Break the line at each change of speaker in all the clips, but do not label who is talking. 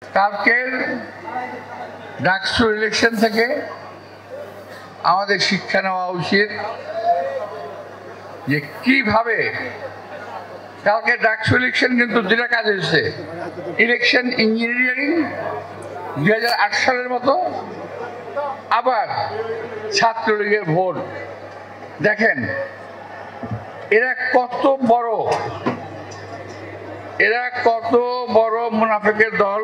কালকের ডাকসু ইলেকশন থেকে আমাদের শিক্ষা নেওয়া উচিত যে কিভাবে কালকে ডাকসু ইলেকশন কিন্তু দুটা কাজ হয়েছে। ইলেকশন ইঞ্জিনিয়ারিং 2008 সালের মতো, আবার ছাত্রলীগের ভোট। দেখেন এরা কত বড় মুনাফিকের দল।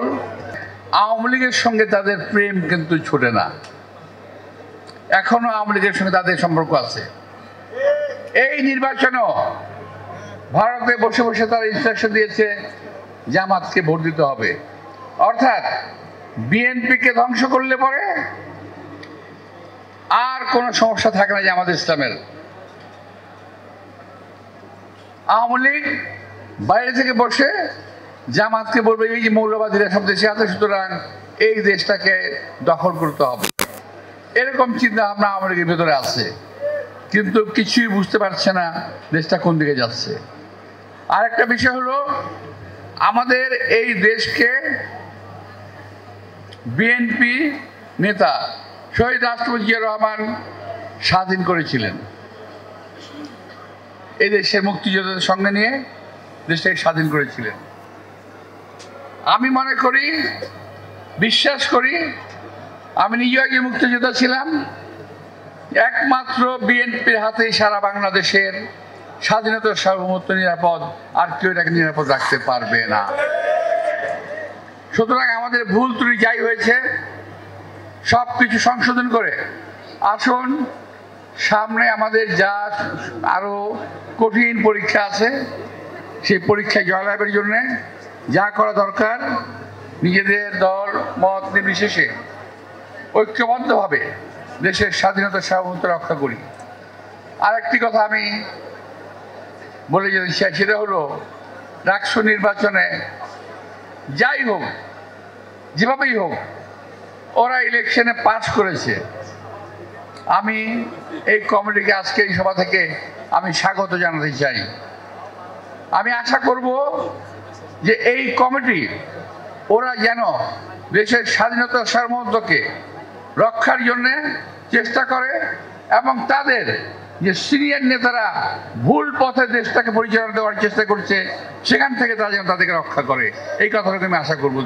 আওয়ামী লীগের সঙ্গে তাদের প্রেম কিন্তু ছুটে না, এখনো আওয়ামী লীগের সঙ্গে তাদের সম্পর্ক আছে। এই নির্বাচনও ভারতে বসে বসে তারা ইনস্ট্রাকশন দিয়েছে জামাতকে ভোট দিতে হবে, অর্থাৎ বিএনপিকে ধ্বংস করলে পরে আর কোনো সমস্যা থাকে না জামাত ইসলামের। আওয়ামী লীগ বাইরে থেকে বসে জামাতকে বলবে এই যে মৌলবাদীরা সব দেশে আছে, সুতরাং এই দেশটাকে দখল করতে হবে, এরকম চিন্তা ভাবনা আওয়ামী লীগের ভেতরে আছে, কিন্তু কিছুই বুঝতে পারছে না দেশটা কোন দিকে যাচ্ছে। আরেকটা বিষয় হলো, আমাদের এই দেশকে বিএনপি নেতা শহীদ রাষ্ট্রপতি জিয়া রহমান স্বাধীন করেছিলেন। এই দেশের মুক্তিযোদ্ধাদের সঙ্গে নিয়ে দেশটাকে স্বাধীন করেছিলেন। আমি মনে করি, বিশ্বাস করি, আমি নিজেও আগে মুক্তিযোদ্ধা ছিলাম, একমাত্র বিএনপির হাতেই সারা বাংলাদেশের স্বাধীনতার সার্বভৌমত্ব নিরাপদ, আর কেউ এটাকে নিরাপদ রাখতে পারবে না। সুতরাং আমাদের ভুল ত্রুটি যাই হয়েছে সব কিছু সংশোধন করে আসুন, সামনে আমাদের যা আরো কঠিন পরীক্ষা আছে, সেই পরীক্ষায় জয়লাভের জন্য যা করা দরকার নিজেদের দল মত নির্বিশেষে ঐক্যবদ্ধভাবে দেশের স্বাধীনতার সার্বভৌমত্ব রক্ষা করি। আরেকটি কথা আমি বলে যেতে চাই, সেটা হলো ডাকসু নির্বাচনে যাই হোক, যেভাবেই হোক, ওরা ইলেকশনে পাস করেছে। আমি এই কমিটিকে আজকে এই সভা থেকে আমি স্বাগত জানাতে চাই। আমি আশা করব যে এই কমিটি ওরা যেন দেশের স্বাধীনতার সার্বভৌমত্বকে রক্ষার জন্য চেষ্টা করে, এবং তাদের যে সিনিয়র নেতারা ভুল পথে দেশটাকে পরিচালনা দেওয়ার চেষ্টা করছে সেখান থেকে তারা যেন তাদেরকে রক্ষা করে, এই কথাটাকে আমি আশা করবো।